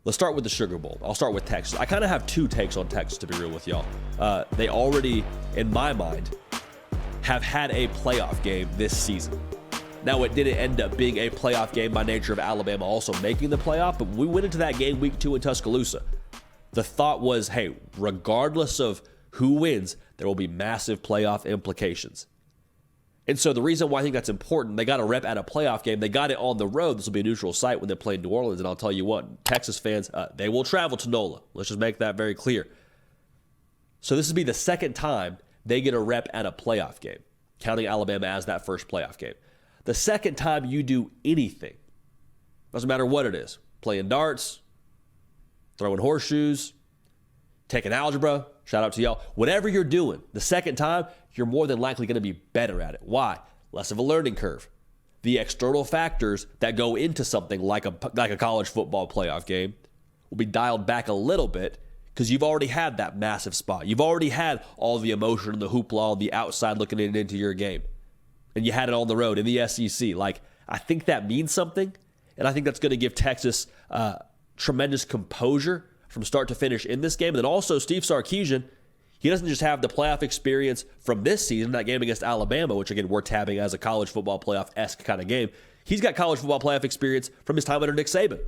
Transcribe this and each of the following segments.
Let's start with the Sugar Bowl. I'll start with Texas. I kind of have two takes on Texas, to be real with y'all. They already, in my mind, have had a playoff game this season. Now, it didn't end up being a playoff game by nature of Alabama also making the playoff, but we went into that game week 2 in Tuscaloosa. The thought was, hey, regardless of who wins, there will be massive playoff implications. And so the reason why I think that's important, they got a rep at a playoff game. They got it on the road. This will be a neutral site when they play New Orleans. And I'll tell you what, Texas fans, they will travel to NOLA. Let's just make that very clear. So this will be the second time they get a rep at a playoff game, counting Alabama as that first playoff game. The second time you do anything, doesn't matter what it is, playing darts, throwing horseshoes, taking algebra, shout out to y'all, whatever you're doing, the second time, you're more than likely going to be better at it. Why? Less of a learning curve. The external factors that go into something like a college football playoff game will be dialed back a little bit because you've already had that massive spot. You've already had all the emotion and the hoopla on the outside looking into your game. And you had it on the road in the SEC. I think that means something, and I think that's going to give Texas tremendous composure from start to finish in this game. And then also Steve Sarkisian, he doesn't just have the playoff experience from this season, that game against Alabama, which again we're tabbing as a college football playoff-esque kind of game. He's got college football playoff experience from his time under Nick Saban.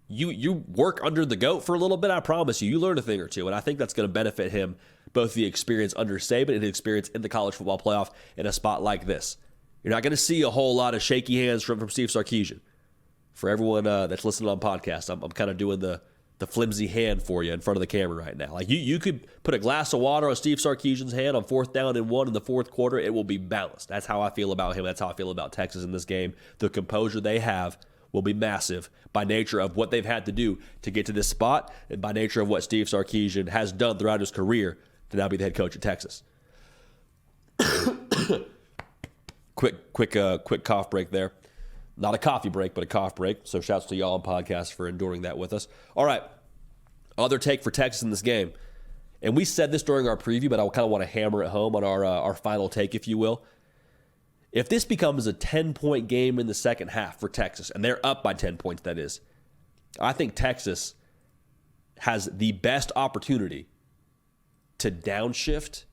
You work under the GOAT for a little bit, I promise you learn a thing or two. And I think that's going to benefit him, both the experience under Saban and his experience in the college football playoff in a spot like this. You're not going to see a whole lot of shaky hands from Steve Sarkisian. For everyone that's listening on podcast, I'm kind of doing the flimsy hand for you in front of the camera right now. You could put a glass of water on Steve Sarkisian's hand on 4th down and 1 in the fourth quarter. It will be balanced. That's how I feel about him. That's how I feel about Texas in this game. The composure they have will be massive by nature of what they've had to do to get to this spot and by nature of what Steve Sarkisian has done throughout his career to now be the head coach at Texas. Quick cough break there. Not a coffee break, but a cough break. So shouts to y'all on podcast for enduring that with us. All right, other take for Texas in this game. And we said this during our preview, but I kind of want to hammer it home on our final take, if you will. If this becomes a 10-point game in the second half for Texas, and they're up by 10 points, that is, I think Texas has the best opportunity to downshift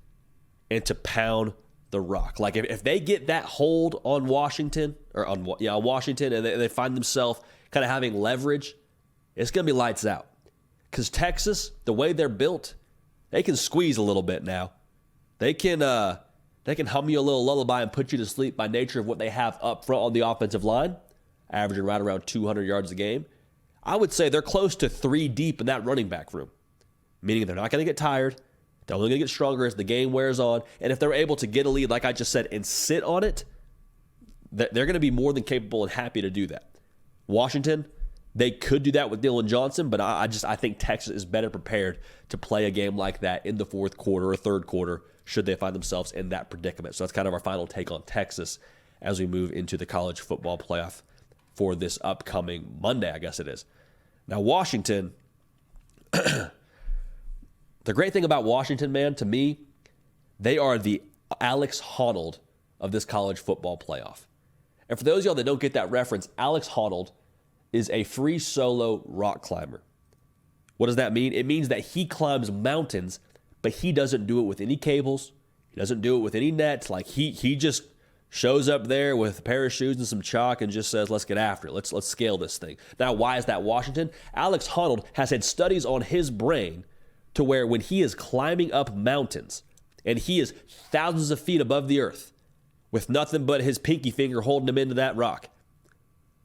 and to pound the rock. If they get that hold on Washington, on Washington, and they find themselves kind of having leverage, it's going to be lights out. Because Texas, the way they're built, they can squeeze a little bit now. They can hum you a little lullaby and put you to sleep by nature of what they have up front on the offensive line, averaging right around 200 yards a game. I would say they're close to 3 deep in that running back room, meaning they're not going to get tired. They're only going to get stronger as the game wears on. And if they're able to get a lead, like I just said, and sit on it, they're going to be more than capable and happy to do that. Washington, they could do that with Dylan Johnson, but I think Texas is better prepared to play a game like that in the fourth quarter or third quarter should they find themselves in that predicament. So that's kind of our final take on Texas as we move into the college football playoff for this upcoming Monday, I guess it is. Now, Washington, the great thing about Washington, man, to me, they are the Alex Honnold of this college football playoff. And for those of y'all that don't get that reference, Alex Honnold is a free solo rock climber. What does that mean? It means that he climbs mountains, but he doesn't do it with any cables. He doesn't do it with any nets. He just shows up there with a pair of shoes and some chalk and just says, let's get after it. Let's scale this thing. Now, why is that Washington? Alex Honnold has had studies on his brain to where when he is climbing up mountains and he is thousands of feet above the earth with nothing but his pinky finger holding him into that rock,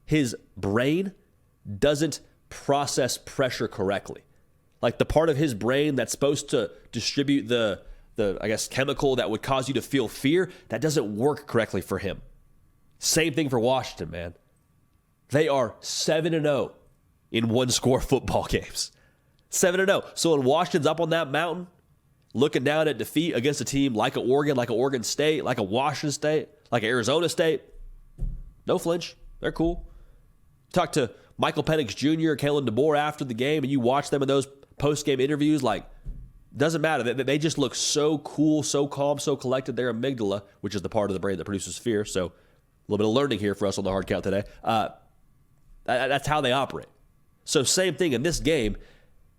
his brain doesn't process pressure correctly. Like the part of his brain that's supposed to distribute the chemical that would cause you to feel fear, that doesn't work correctly for him. Same thing for Washington, man. They are 7-0 in one-score football games. 7-0. So when Washington's up on that mountain, looking down at defeat against a team like Oregon, like Oregon State, like a Washington State, like Arizona State, no flinch. They're cool. Talk to Michael Penix Jr., Kalen DeBoer after the game, and you watch them in those post-game interviews, doesn't matter. They just look so cool, so calm, so collected. Their amygdala, which is the part of the brain that produces fear. So a little bit of learning here for us on the hard count today. That's how they operate. So same thing in this game.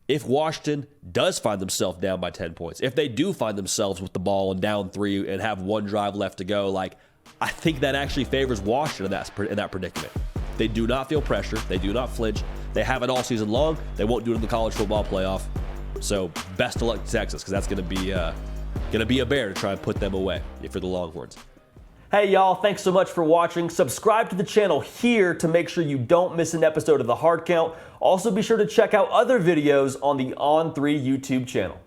If Washington does find themselves down by 10 points, if they do find themselves with the ball and down 3 and have one drive left to go, I think that actually favors Washington in that predicament. They do not feel pressure. They do not flinch. They have it all season long. They won't do it in the college football playoff. So best of luck to Texas, because that's going to be a bear to try and put them away for the Longhorns. Hey y'all, thanks so much for watching. Subscribe to the channel here to make sure you don't miss an episode of The Hard Count. Also be sure to check out other videos on the On3 YouTube channel.